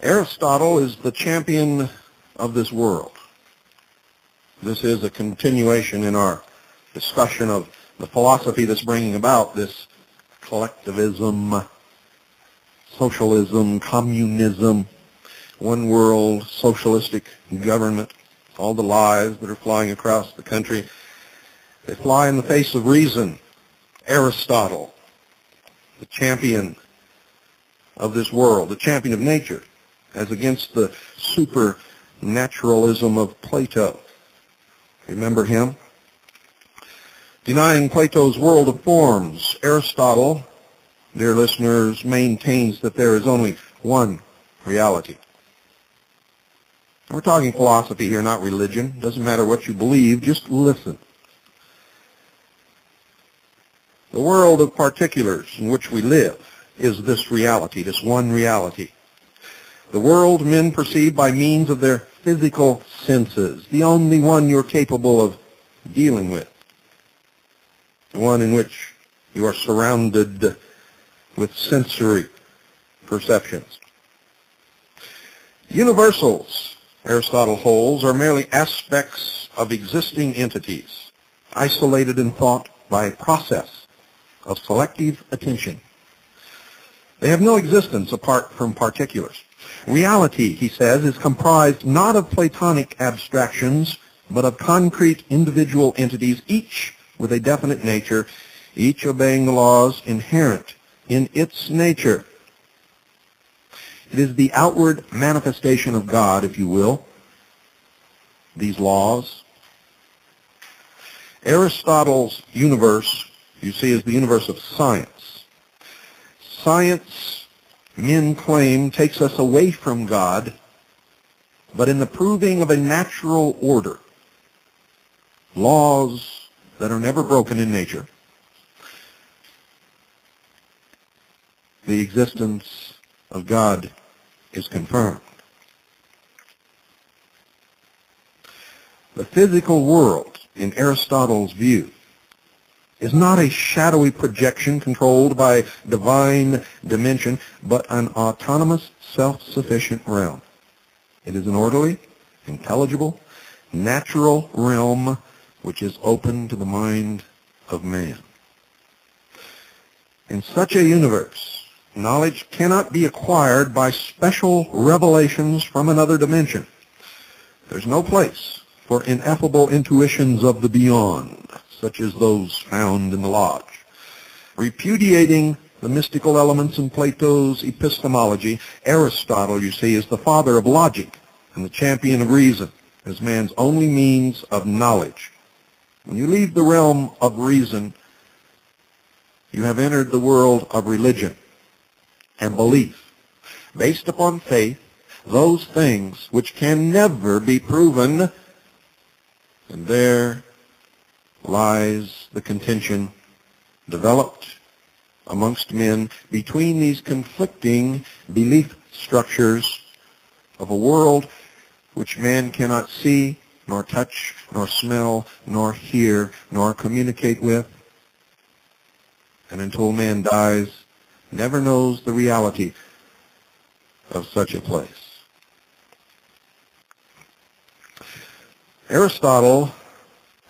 Aristotle is the champion of this world. This is a continuation in our discussion of the philosophy that's bringing about this collectivism, socialism, communism, one world, socialistic government, all the lies that are flying across the country. They fly in the face of reason. Aristotle, the champion of this world, the champion of nature, as against the supernaturalism of Plato. Remember him? Denying Plato's world of forms, Aristotle, dear listeners, maintains that there is only one reality. We're talking philosophy here, not religion. Doesn't matter what you believe, just listen. The world of particulars in which we live is this reality, this one reality. The world men perceive by means of their physical senses, the only one you're capable of dealing with, the one in which you are surrounded with sensory perceptions. Universals, Aristotle holds, are merely aspects of existing entities, isolated in thought by a process of selective attention. They have no existence apart from particulars. Reality, he says, is comprised not of Platonic abstractions, but of concrete individual entities, each with a definite nature, each obeying the laws inherent in its nature. It is the outward manifestation of God, if you will, these laws. Aristotle's universe, you see, is the universe of science. Science, men claim, takes us away from God, but in the proving of a natural order, laws that are never broken in nature, the existence of God is confirmed. The physical world, in Aristotle's view, is not a shadowy projection controlled by divine dimension, but an autonomous, self-sufficient realm. It is an orderly, intelligible, natural realm which is open to the mind of man. In such a universe, knowledge cannot be acquired by special revelations from another dimension. There's no place for ineffable intuitions of the beyond, such as those found in the Lodge. Repudiating the mystical elements in Plato's epistemology, Aristotle, you see, is the father of logic and the champion of reason as man's only means of knowledge. When you leave the realm of reason, you have entered the world of religion and belief, based upon faith, those things which can never be proven. And there lies the contention developed amongst men between these conflicting belief structures of a world which man cannot see, nor touch, nor smell, nor hear, nor communicate with, and until man dies, never knows the reality of such a place. Aristotle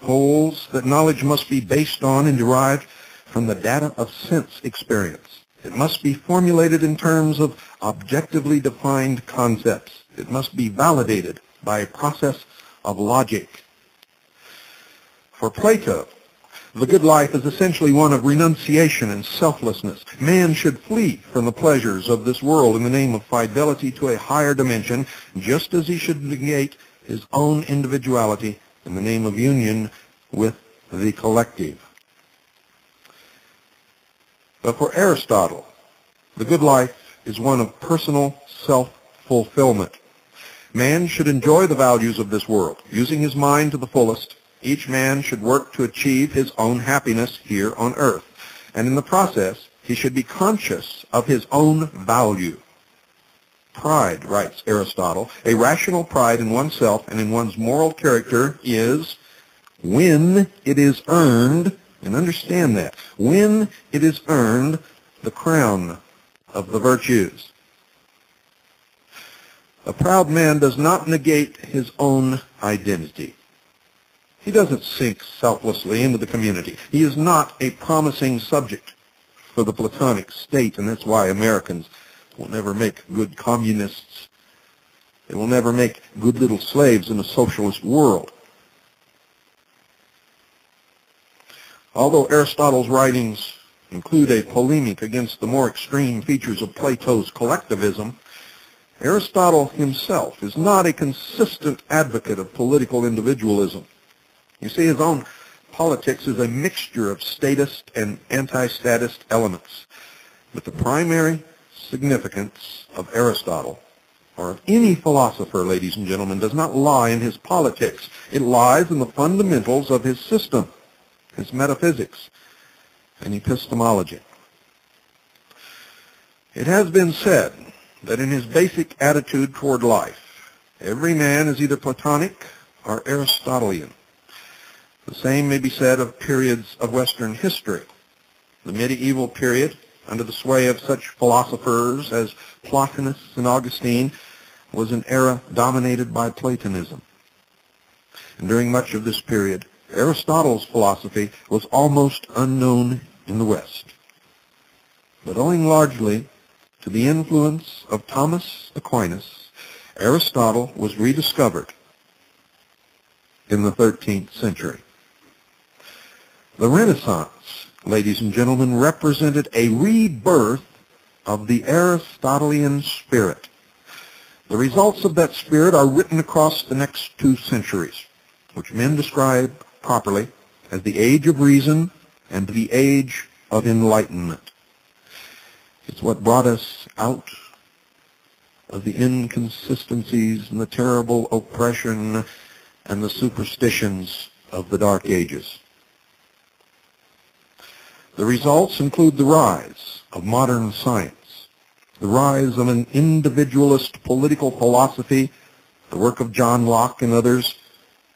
holds that knowledge must be based on and derived from the data of sense experience. It must be formulated in terms of objectively defined concepts. It must be validated by a process of logic. For Plato, the good life is essentially one of renunciation and selflessness. Man should flee from the pleasures of this world in the name of fidelity to a higher dimension, just as he should negate his own individuality in the name of union with the collective. But for Aristotle, the good life is one of personal self-fulfillment. Man should enjoy the values of this world, using his mind to the fullest. Each man should work to achieve his own happiness here on earth, and in the process, he should be conscious of his own value. Pride, writes Aristotle, a rational pride in oneself and in one's moral character is, when it is earned, and understand that, when it is earned, the crown of the virtues. A proud man does not negate his own identity. He doesn't sink selflessly into the community. He is not a promising subject for the Platonic state, and that's why Americans will never make good communists. They will never make good little slaves in a socialist world. Although Aristotle's writings include a polemic against the more extreme features of Plato's collectivism, Aristotle himself is not a consistent advocate of political individualism. You see, his own politics is a mixture of statist and anti-statist elements. But the primary significance of Aristotle, or of any philosopher, ladies and gentlemen, does not lie in his politics. It lies in the fundamentals of his system, his metaphysics, and epistemology. It has been said that in his basic attitude toward life, every man is either Platonic or Aristotelian. The same may be said of periods of Western history. The medieval period, under the sway of such philosophers as Plotinus and Augustine, was an era dominated by Platonism. And during much of this period, Aristotle's philosophy was almost unknown in the West. But owing largely to the influence of Thomas Aquinas, Aristotle was rediscovered in the 13th century. The Renaissance, ladies and gentlemen, represented a rebirth of the Aristotelian spirit. The results of that spirit are written across the next 2 centuries, which men describe properly as the age of reason and the age of enlightenment. It's what brought us out of the inconsistencies and the terrible oppression and the superstitions of the Dark Ages. The results include the rise of modern science, the rise of an individualist political philosophy, the work of John Locke and others,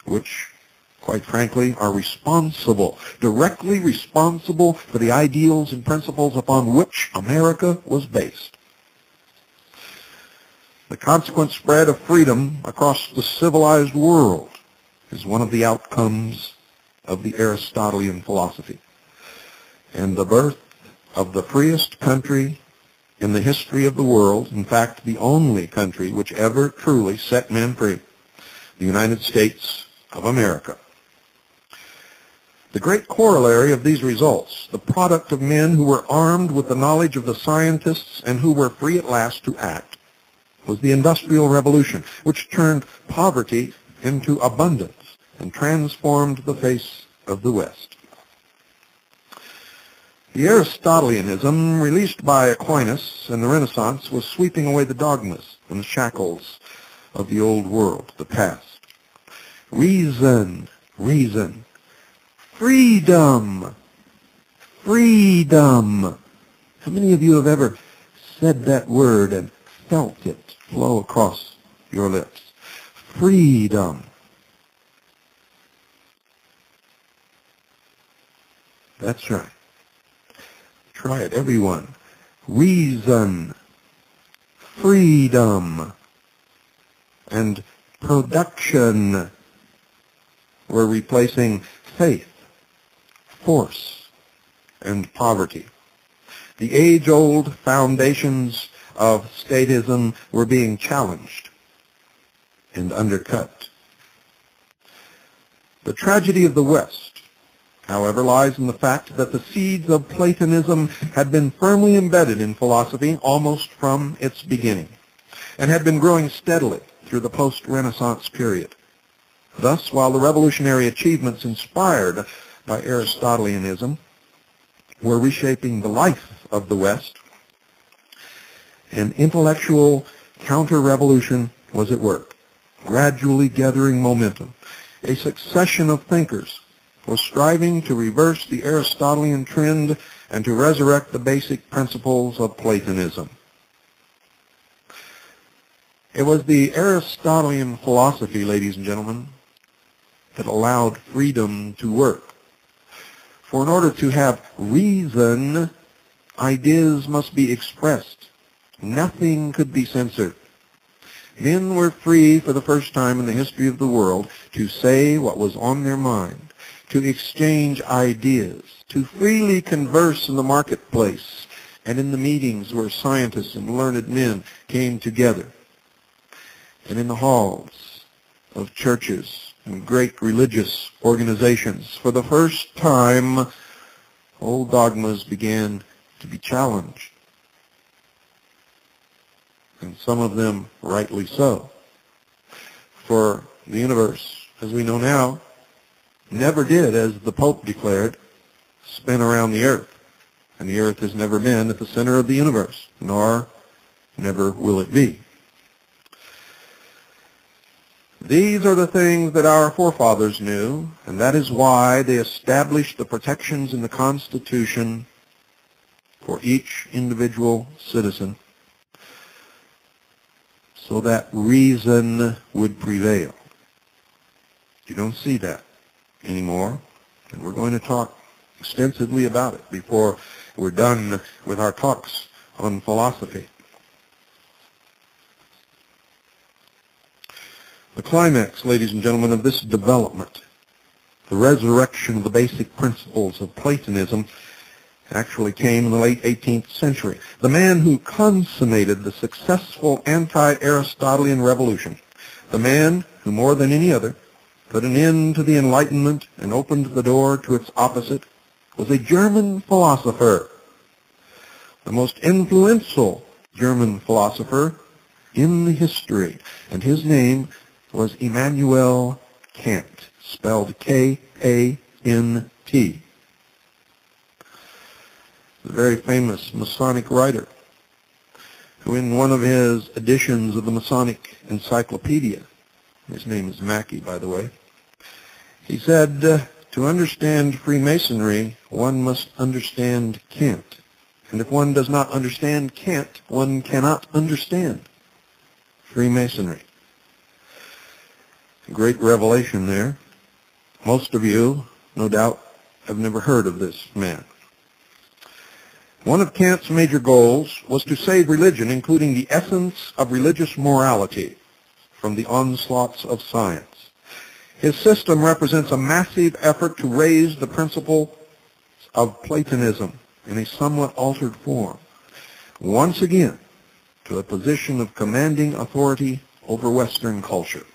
which, quite frankly, are responsible, directly responsible for the ideals and principles upon which America was based. The consequent spread of freedom across the civilized world is one of the outcomes of the Aristotelian philosophy. And the birth of the freest country in the history of the world, in fact, the only country which ever truly set men free, the United States of America. The great corollary of these results, the product of men who were armed with the knowledge of the scientists and who were free at last to act, was the Industrial Revolution, which turned poverty into abundance and transformed the face of the West. The Aristotelianism released by Aquinas in the Renaissance was sweeping away the dogmas and the shackles of the old world, the past. Reason, reason. Freedom, freedom. How many of you have ever said that word and felt it flow across your lips? Freedom. That's right. Try it, everyone. Reason, freedom, and production. We're replacing faith, force, and poverty. The age-old foundations of statism were being challenged and undercut. The tragedy of the West, however, lies in the fact that the seeds of Platonism had been firmly embedded in philosophy almost from its beginning, and had been growing steadily through the post-Renaissance period. Thus, while the revolutionary achievements inspired by Aristotelianism were reshaping the life of the West, an intellectual counter-revolution was at work, gradually gathering momentum. A succession of thinkers was striving to reverse the Aristotelian trend and to resurrect the basic principles of Platonism. It was the Aristotelian philosophy, ladies and gentlemen, that allowed freedom to work. For in order to have reason, ideas must be expressed. Nothing could be censored. Men were free for the first time in the history of the world to say what was on their mind, to exchange ideas, to freely converse in the marketplace and in the meetings where scientists and learned men came together, and in the halls of churches and great religious organizations. For the first time, old dogmas began to be challenged, and some of them rightly so. For the universe, as we know now, never did, as the Pope declared, spin around the earth. And the earth has never been at the center of the universe, nor never will it be. These are the things that our forefathers knew, and that is why they established the protections in the Constitution for each individual citizen, so that reason would prevail. You don't see that anymore, and we're going to talk extensively about it before we're done with our talks on philosophy. The climax, ladies and gentlemen, of this development, the resurrection of the basic principles of Platonism, actually came in the late 18th century. The man who consummated the successful anti-Aristotelian revolution, the man who more than any other put an end to the Enlightenment and opened the door to its opposite, was a German philosopher, the most influential German philosopher in the history, and his name was Immanuel Kant, spelled K-A-N-T. The very famous Masonic writer, who in one of his editions of the Masonic Encyclopedia, his name is Mackey, by the way, he said, to understand Freemasonry, one must understand Kant. And if one does not understand Kant, one cannot understand Freemasonry. A great revelation there. Most of you, no doubt, have never heard of this man. One of Kant's major goals was to save religion, including the essence of religious morality, from the onslaughts of science. His system represents a massive effort to raise the principle of Platonism in a somewhat altered form, once again to a position of commanding authority over Western culture.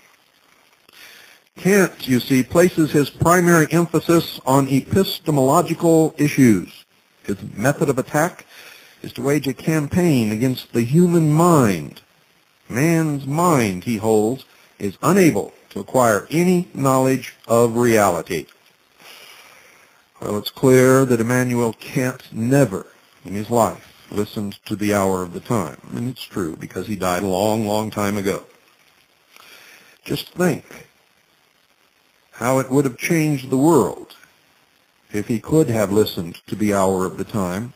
Kant, you see, places his primary emphasis on epistemological issues. His method of attack is to wage a campaign against the human mind. Man's mind, he holds, is unable to acquire any knowledge of reality. Well, it's clear that Immanuel Kant never in his life listened to the hour of the time. And it's true, because he died a long, long time ago. Just think how it would have changed the world if he could have listened to the hour of the time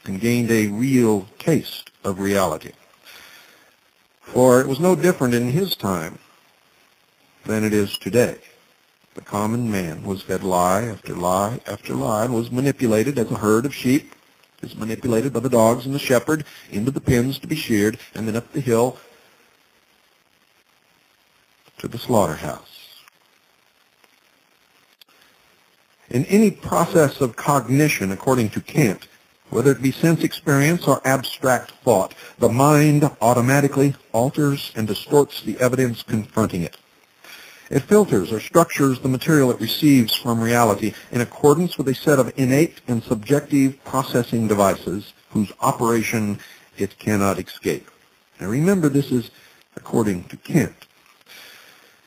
and gained a real taste of reality. For it was no different in his time than it is today. The common man was fed lie after lie after lie and was manipulated as a herd of sheep is manipulated by the dogs and the shepherd into the pens to be sheared, and then up the hill to the slaughterhouse. In any process of cognition, according to Kant, whether it be sense experience or abstract thought, the mind automatically alters and distorts the evidence confronting it. It filters or structures the material it receives from reality in accordance with a set of innate and subjective processing devices whose operation it cannot escape. Now remember, this is according to Kant.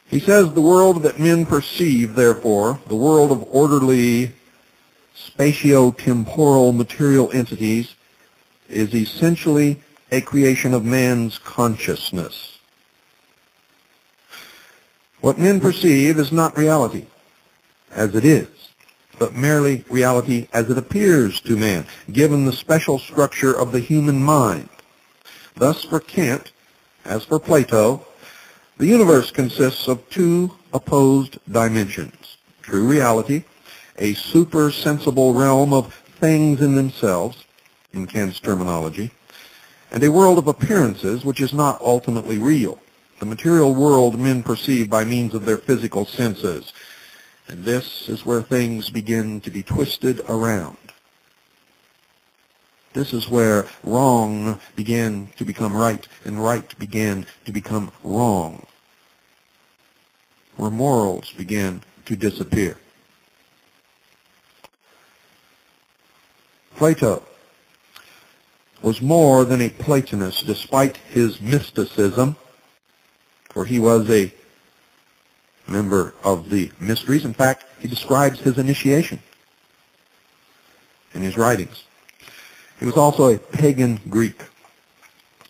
He says the world that men perceive, therefore, the world of orderly spatio-temporal material entities, is essentially a creation of man's consciousness. What men perceive is not reality as it is, but merely reality as it appears to man, given the special structure of the human mind. Thus, for Kant, as for Plato, the universe consists of two opposed dimensions: true reality, a super-sensible realm of things in themselves, in Kant's terminology, and a world of appearances which is not ultimately real, The material world men perceive by means of their physical senses. And this is where things begin to be twisted around. This is where wrong began to become right, and right began to become wrong. Where morals began to disappear. Plato was more than a Platonist despite his mysticism, for he was a member of the mysteries. In fact, he describes his initiation in his writings. He was also a pagan Greek,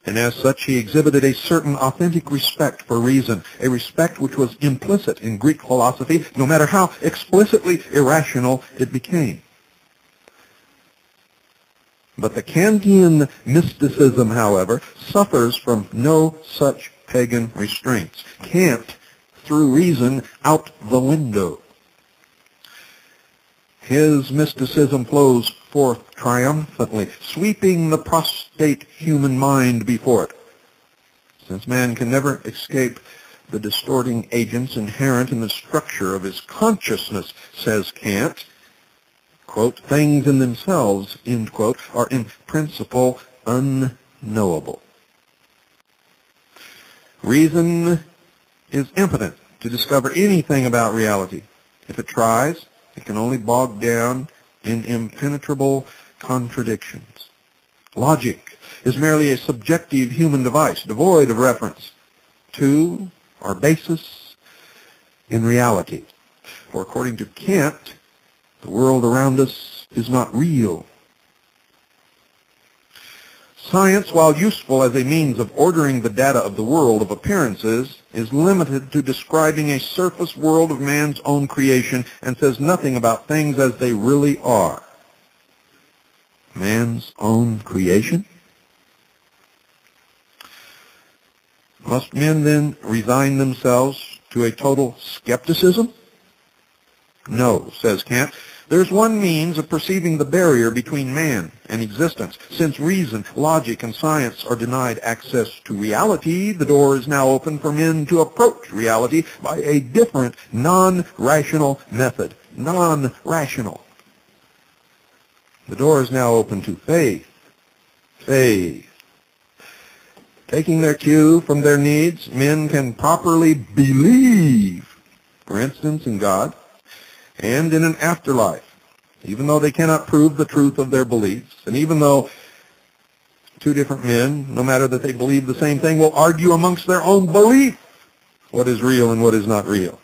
and as such he exhibited a certain authentic respect for reason, a respect which was implicit in Greek philosophy, no matter how explicitly irrational it became. But the Kantian mysticism, however, suffers from no such pagan restraints. Kant threw reason out the window. His mysticism flows forth triumphantly, sweeping the prostrate human mind before it. Since man can never escape the distorting agents inherent in the structure of his consciousness, says Kant, quote, things in themselves, end quote, are in principle unknowable. Reason is impotent to discover anything about reality. If it tries, it can only bog down in impenetrable contradictions. Logic is merely a subjective human device, devoid of reference to or basis in reality. For according to Kant, the world around us is not real. Science, while useful as a means of ordering the data of the world of appearances, is limited to describing a surface world of man's own creation and says nothing about things as they really are. Man's own creation? Must men then resign themselves to a total skepticism? No, says Kant. There's one means of perceiving the barrier between man and existence. Since reason, logic, and science are denied access to reality, the door is now open for men to approach reality by a different, non-rational method. Non-rational. The door is now open to faith. Faith. Taking their cue from their needs, men can properly believe, for instance, in God, and in an afterlife, even though they cannot prove the truth of their beliefs, and even though two different men, no matter that they believe the same thing, will argue amongst their own belief what is real and what is not real.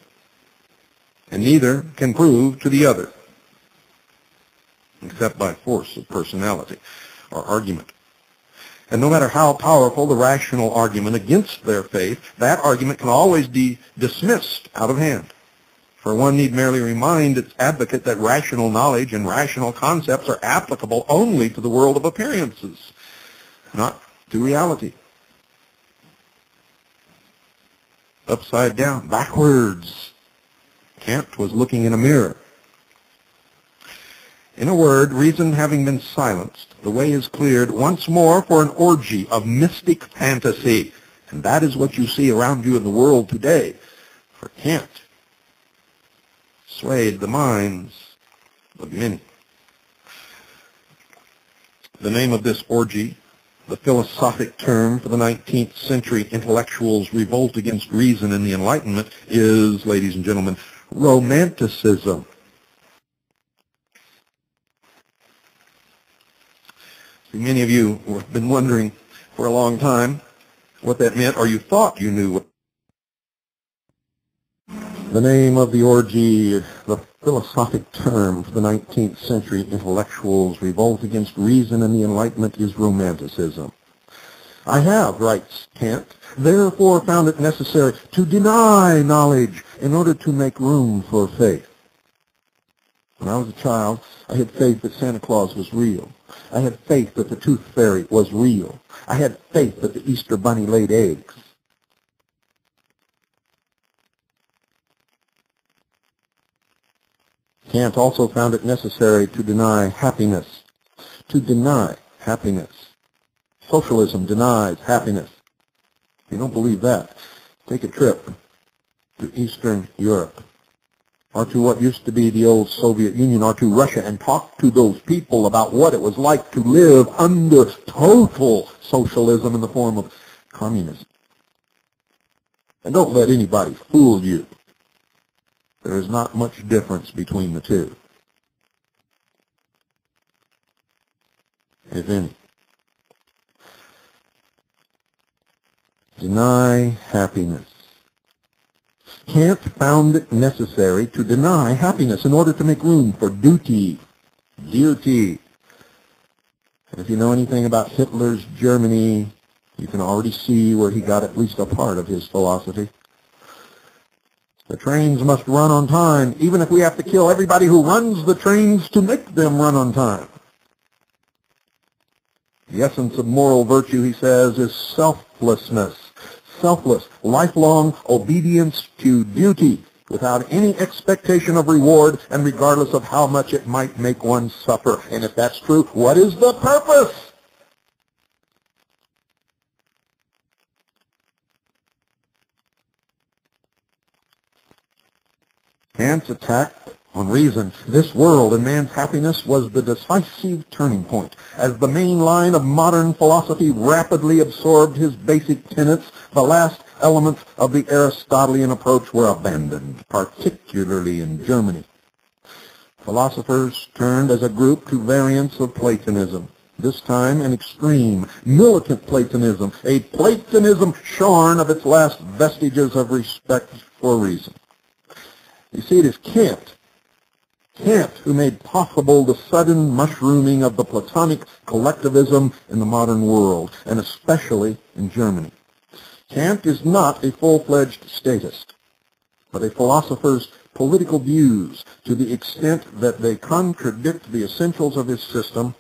And neither can prove to the other, except by force of personality or argument. And no matter how powerful the rational argument against their faith, that argument can always be dismissed out of hand. For one need merely remind its advocate that rational knowledge and rational concepts are applicable only to the world of appearances, not to reality. Upside down, backwards. Kant was looking in a mirror. In a word, reason having been silenced, the way is cleared once more for an orgy of mystic fantasy. And that is what you see around you in the world today. For Kant swayed the minds of many. The name of this orgy, the philosophic term for the 19th century intellectuals' revolt against reason and the Enlightenment, is, ladies and gentlemen, Romanticism. See, many of you have been wondering for a long time what that meant, or you thought you knew. The name of the orgy, the philosophic term for the 19th century intellectuals' revolt against reason and the Enlightenment, is Romanticism. I have, writes Kant, therefore found it necessary to deny knowledge in order to make room for faith. When I was a child, I had faith that Santa Claus was real. I had faith that the Tooth Fairy was real. I had faith that the Easter Bunny laid eggs. Kant also found it necessary to deny happiness. To deny happiness. Socialism denies happiness. You don't believe that. Take a trip to Eastern Europe, or to what used to be the old Soviet Union, or to Russia, and talk to those people about what it was like to live under total socialism in the form of communism. And don't let anybody fool you. There is not much difference between the two, if any. Deny happiness. Kant found it necessary to deny happiness in order to make room for duty. Duty. And if you know anything about Hitler's Germany, you can already see where he got at least a part of his philosophy. The trains must run on time, even if we have to kill everybody who runs the trains to make them run on time. The essence of moral virtue, he says, is selflessness. Selfless, lifelong obedience to duty without any expectation of reward and regardless of how much it might make one suffer. And if that's true, what is the purpose? Kant's attack on reason, this world and man's happiness, was the decisive turning point. As the main line of modern philosophy rapidly absorbed his basic tenets, the last elements of the Aristotelian approach were abandoned, particularly in Germany. Philosophers turned as a group to variants of Platonism, this time an extreme, militant Platonism, a Platonism shorn of its last vestiges of respect for reason. You see, it is Kant who made possible the sudden mushrooming of the Platonic collectivism in the modern world, and especially in Germany. Kant is not a full-fledged statist, but a philosopher's political views, to the extent that they contradict the essentials of his system,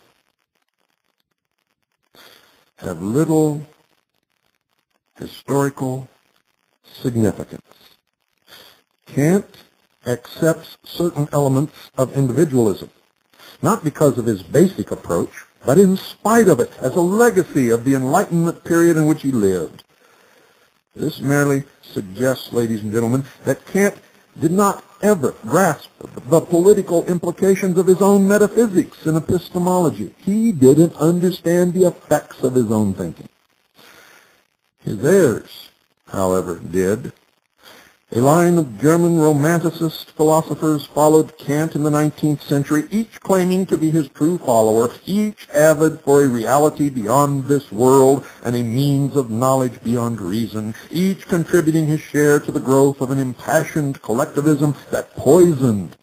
have little historical significance. Kant accepts certain elements of individualism, not because of his basic approach, but in spite of it, as a legacy of the Enlightenment period in which he lived. This merely suggests, ladies and gentlemen, that Kant did not ever grasp the political implications of his own metaphysics and epistemology. He didn't understand the effects of his own thinking. His heirs, however, did. A line of German Romanticist philosophers followed Kant in the 19th century, each claiming to be his true follower, each avid for a reality beyond this world and a means of knowledge beyond reason, each contributing his share to the growth of an impassioned collectivism that poisoned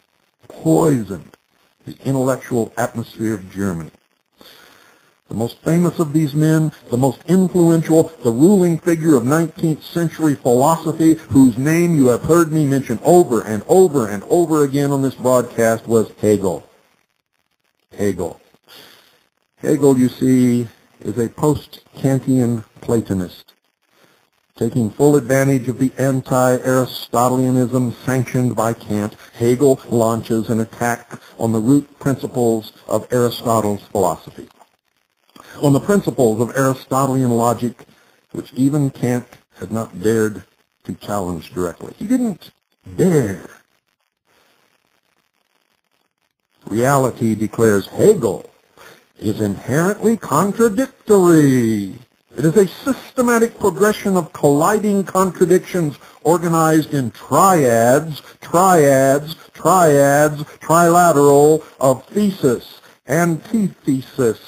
the intellectual atmosphere of Germany. The most famous of these men, the most influential, the ruling figure of 19th century philosophy, whose name you have heard me mention over and over and over again on this broadcast, was Hegel. Hegel, you see, is a post-Kantian Platonist. Taking full advantage of the anti-Aristotelianism sanctioned by Kant, Hegel launches an attack on the root principles of Aristotle's philosophy, on the principles of Aristotelian logic, which even Kant had not dared to challenge directly. He didn't dare. Reality, declares Hegel, is inherently contradictory. It is a systematic progression of colliding contradictions organized in triads, trilateral of thesis, antithesis,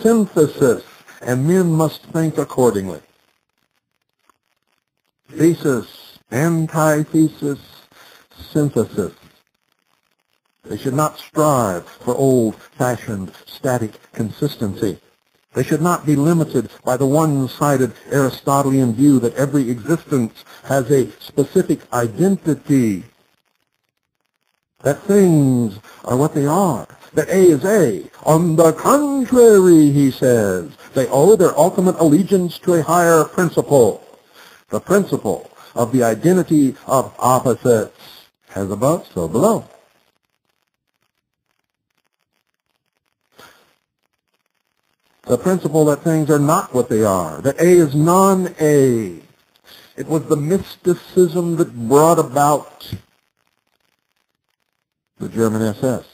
synthesis, and men must think accordingly. Thesis, antithesis, synthesis. They should not strive for old-fashioned static consistency. They should not be limited by the one-sided Aristotelian view that every existence has a specific identity, that things are what they are, that A is A. On the contrary, he says, they owe their ultimate allegiance to a higher principle, the principle of the identity of opposites, as above, so below. The principle that things are not what they are, that A is non-A. It was the mysticism that brought about the German SS,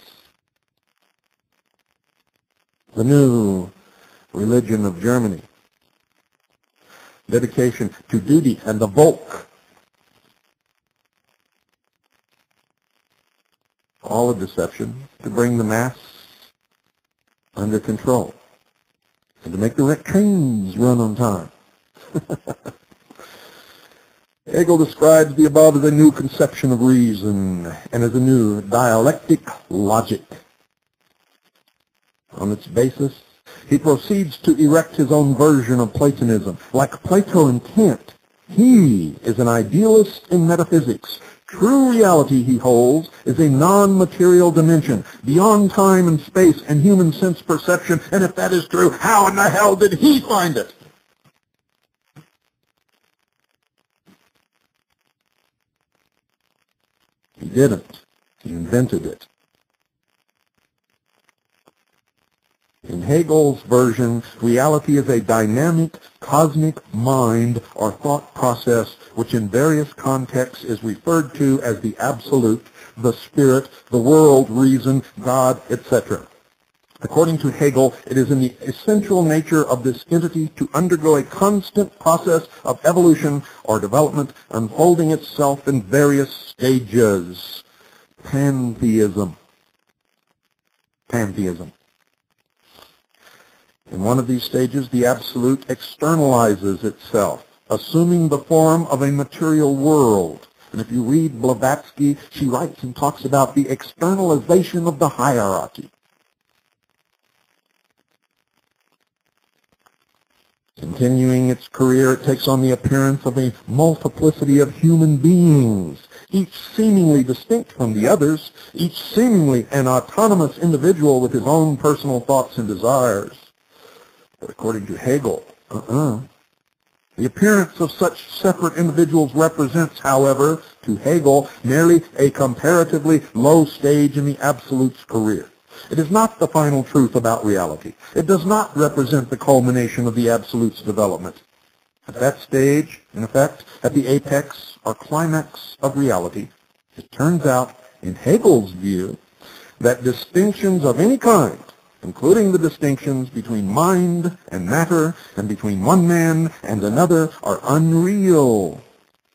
the new religion of Germany, dedication to duty, and the Volk. All a deception to bring the mass under control and to make the trains run on time. Hegel describes the above as a new conception of reason and as a new dialectic logic. On its basis, he proceeds to erect his own version of Platonism. Like Plato and Kant, he is an idealist in metaphysics. True reality, he holds, is a non-material dimension, beyond time and space and human sense perception. And if that is true, how in the hell did he find it? He didn't. He invented it. In Hegel's version, reality is a dynamic, cosmic mind or thought process which in various contexts is referred to as the absolute, the spirit, the world, reason, God, etc. According to Hegel, it is in the essential nature of this entity to undergo a constant process of evolution or development, unfolding itself in various stages. Pantheism. Pantheism. In one of these stages, the absolute externalizes itself, assuming the form of a material world. And if you read Blavatsky, she writes and talks about the externalization of the hierarchy. Continuing its career, it takes on the appearance of a multiplicity of human beings, each seemingly distinct from the others, each seemingly an autonomous individual with his own personal thoughts and desires. But according to Hegel, the appearance of such separate individuals represents, however, to Hegel, merely a comparatively low stage in the Absolute's career. It is not the final truth about reality. It does not represent the culmination of the Absolute's development. At that stage, in effect, at the apex or climax of reality, it turns out, in Hegel's view, that distinctions of any kind, including the distinctions between mind and matter and between one man and another, are unreal.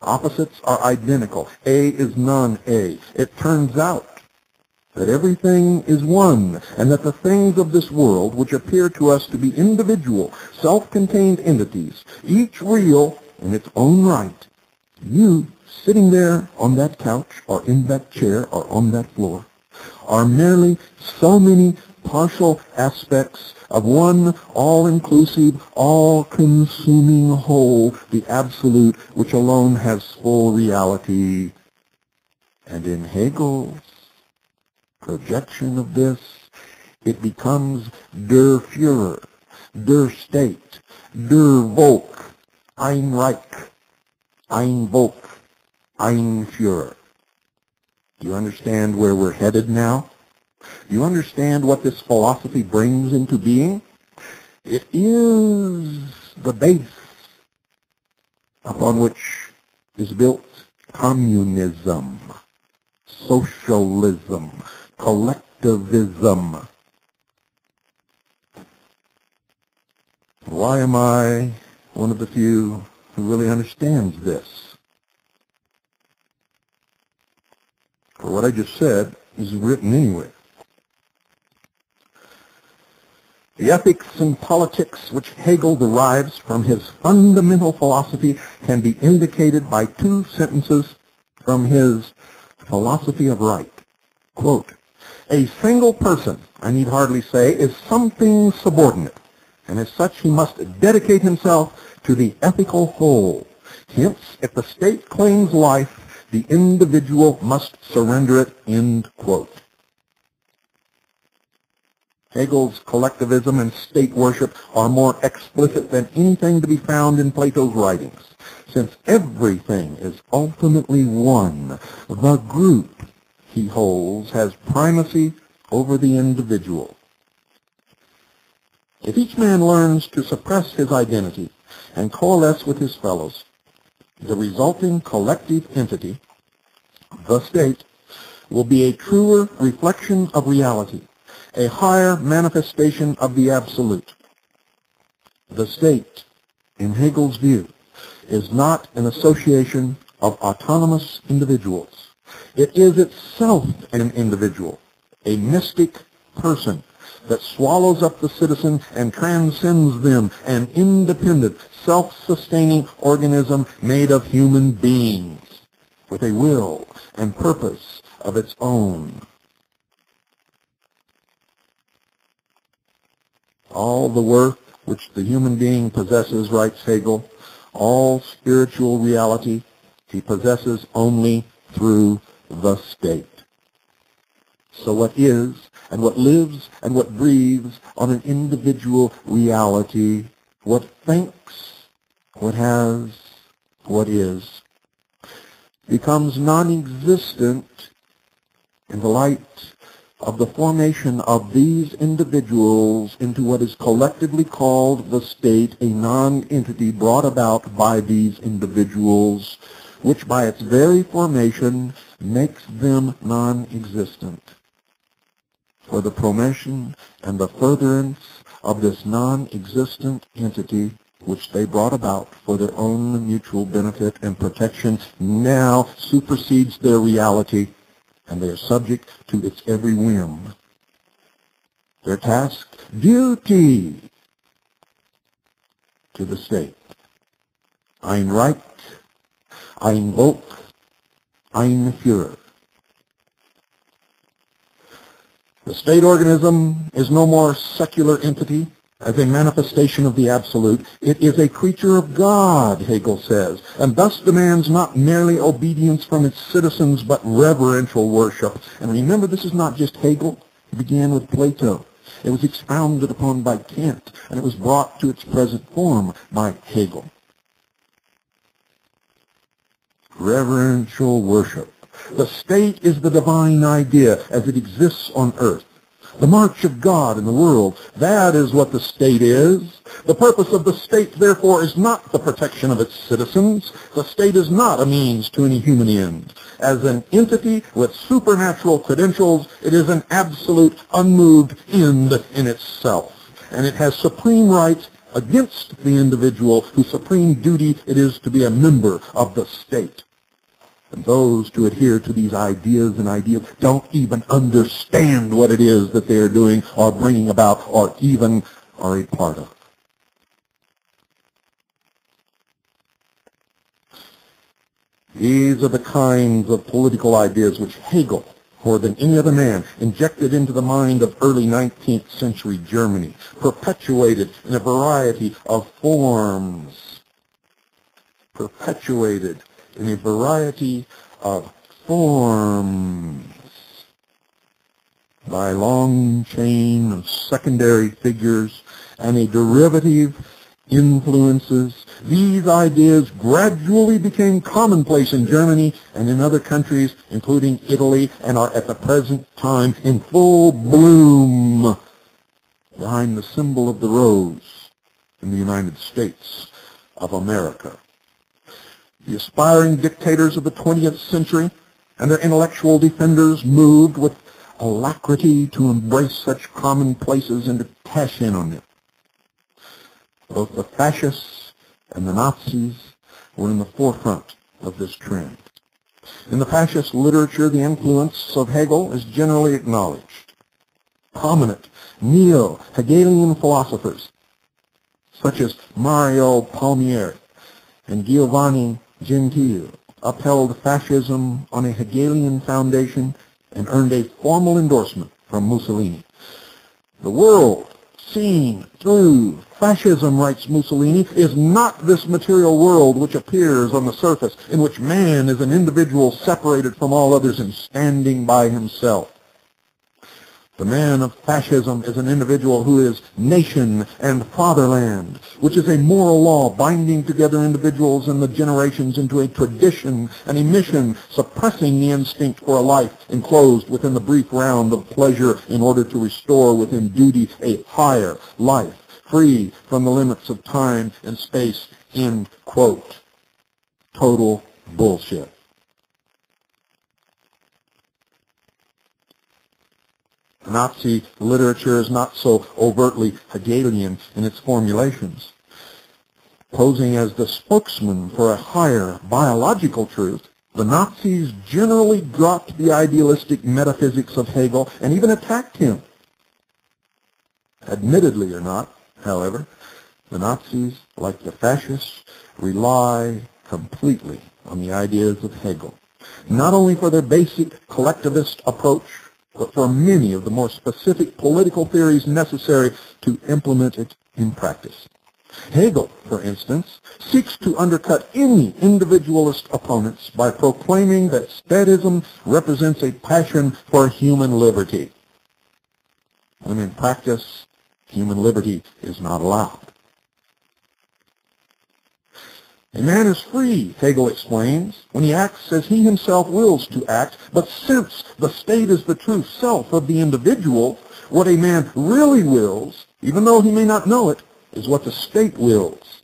Opposites are identical. A is non-A. It turns out that everything is one, and that the things of this world, which appear to us to be individual, self-contained entities, each real in its own right, you sitting there on that couch or in that chair or on that floor, are merely so many partial aspects of one all-inclusive, all-consuming whole, the Absolute, which alone has full reality. And in Hegel's projection of this, it becomes der Führer, der State, der Volk, ein Reich, ein Volk, ein Führer. Do you understand where we're headed now? Do you understand what this philosophy brings into being? It is the base upon which is built communism, socialism, collectivism. Why am I one of the few who really understands this? For what I just said is written anywhere. The ethics and politics which Hegel derives from his fundamental philosophy can be indicated by two sentences from his Philosophy of Right. Quote, "A single person, I need hardly say, is something subordinate, and as such he must dedicate himself to the ethical whole. Hence, if the state claims life, the individual must surrender it." End quote. Hegel's collectivism and state worship are more explicit than anything to be found in Plato's writings. Since everything is ultimately one, the group, he holds, has primacy over the individual. If each man learns to suppress his identity and coalesce with his fellows, The resulting collective entity, the state, will be a truer reflection of reality, a higher manifestation of the absolute. The state, in Hegel's view, is not an association of autonomous individuals. It is itself an individual, a mystic person that swallows up the citizen and transcends them, an independent, self-sustaining organism made of human beings, with a will and purpose of its own. All the worth which the human being possesses, writes Hegel, all spiritual reality he possesses only through the state. So what is, and what lives, and what breathes on an individual reality, what thinks, what has, what is, becomes non-existent in the light of the formation of these individuals into what is collectively called the state, a non-entity brought about by these individuals, which by its very formation makes them non-existent. For the promotion and the furtherance of this non-existent entity which they brought about for their own mutual benefit and protection now supersedes their reality, and they are subject to its every whim. Their task, duty to the state. Ein Reich, ein Volk, ein Führer. The state organism is no more secular entity as a manifestation of the absolute. It is a creature of God, Hegel says, and thus demands not merely obedience from its citizens, but reverential worship. And remember, this is not just Hegel. It began with Plato. It was expounded upon by Kant, and it was brought to its present form by Hegel. Reverential worship. The state is the divine idea as it exists on earth. The march of God in the world, that is what the state is. The purpose of the state, therefore, is not the protection of its citizens. The state is not a means to any human end. As an entity with supernatural credentials, it is an absolute, unmoved end in itself. And it has supreme rights against the individual, whose supreme duty it is to be a member of the state. And those who adhere to these ideas and ideals don't even understand what it is that they are doing or bringing about or even are a part of. These are the kinds of political ideas which Hegel, more than any other man, injected into the mind of early 19th century Germany, perpetuated in a variety of forms. Perpetuated in a variety of forms by a long chain of secondary figures and a derivative influences. These ideas gradually became commonplace in Germany and in other countries, including Italy, and are at the present time in full bloom behind the symbol of the rose in the United States of America. The aspiring dictators of the 20th century and their intellectual defenders moved with alacrity to embrace such commonplaces and to cash in on them. Both the fascists and the Nazis were in the forefront of this trend. In the fascist literature, the influence of Hegel is generally acknowledged. Prominent neo-Hegelian philosophers, such as Mario Palmieri and Giovanni Gentile, upheld fascism on a Hegelian foundation and earned a formal endorsement from Mussolini. The world seen through fascism, writes Mussolini, is not this material world which appears on the surface, in which man is an individual separated from all others and standing by himself. The man of fascism is an individual who is nation and fatherland, which is a moral law binding together individuals and the generations into a tradition and a mission, suppressing the instinct for a life enclosed within the brief round of pleasure in order to restore within duty a higher life, free from the limits of time and space, end quote. total bullshit. Nazi literature is not so overtly Hegelian in its formulations. Posing as the spokesman for a higher biological truth, the Nazis generally dropped the idealistic metaphysics of Hegel and even attacked him. Admittedly or not, however, the Nazis, like the fascists, rely completely on the ideas of Hegel, not only for their basic collectivist approach, but for many of the more specific political theories necessary to implement it in practice. Hegel, for instance, seeks to undercut any individualist opponents by proclaiming that statism represents a passion for human liberty. When in practice, human liberty is not allowed. A man is free, Hegel explains, when he acts as he himself wills to act, but since the state is the true self of the individual, what a man really wills, even though he may not know it, is what the state wills.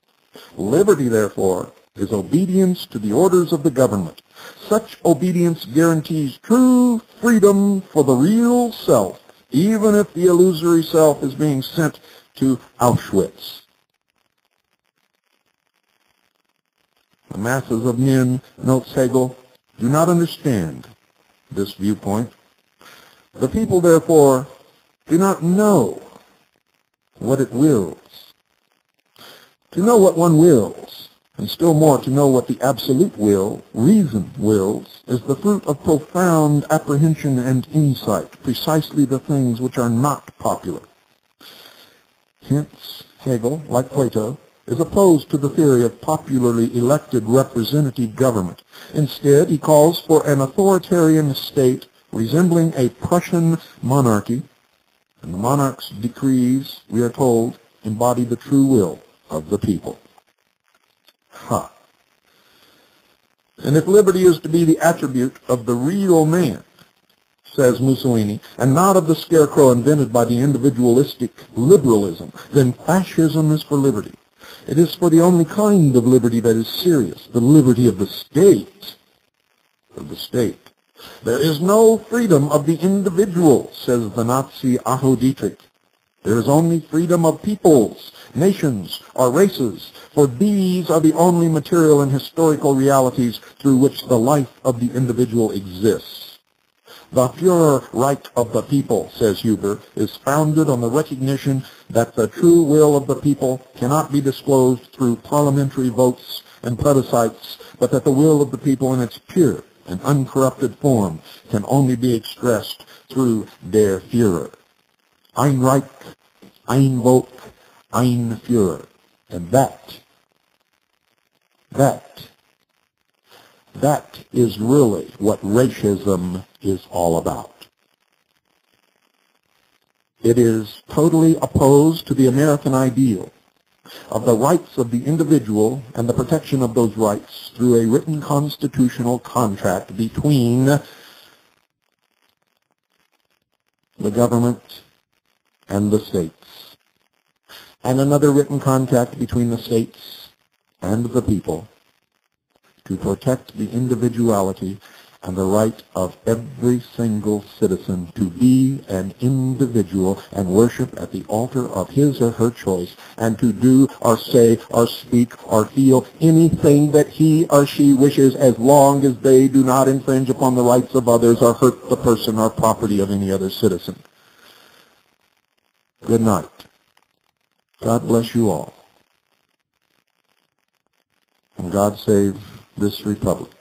Liberty, therefore, is obedience to the orders of the government. Such obedience guarantees true freedom for the real self, even if the illusory self is being sent to Auschwitz. The masses of men, notes Hegel, do not understand this viewpoint. The people, therefore, do not know what it wills. To know what one wills, and still more to know what the absolute will, reason, wills, is the fruit of profound apprehension and insight, precisely the things which are not popular. Hence, Hegel, like Plato, is opposed to the theory of popularly elected representative government. Instead, he calls for an authoritarian state resembling a Prussian monarchy, and the monarch's decrees, we are told, embody the true will of the people. And if liberty is to be the attribute of the real man, says Mussolini, and not of the scarecrow invented by the individualistic liberalism, then fascism is for liberty. It is for the only kind of liberty that is serious, the liberty of the state. There is no freedom of the individual, says the Nazi Otto Dietrich. There is only freedom of peoples, nations, or races, for these are the only material and historical realities through which the life of the individual exists. The Führerreich of the people, says Huber, is founded on the recognition that the true will of the people cannot be disclosed through parliamentary votes and plebiscites, but that the will of the people in its pure and uncorrupted form can only be expressed through der Führer. Ein Reich, ein Volk, ein Führer. And that is really what racism is all about. It is totally opposed to the American ideal of the rights of the individual and the protection of those rights through a written constitutional contract between the government and the states, and another written contract between the states and the people to protect the individuality and the right of every single citizen to be an individual and worship at the altar of his or her choice, and to do or say or speak or feel anything that he or she wishes, as long as they do not infringe upon the rights of others or hurt the person or property of any other citizen. Good night. God bless you all. And God save this republic.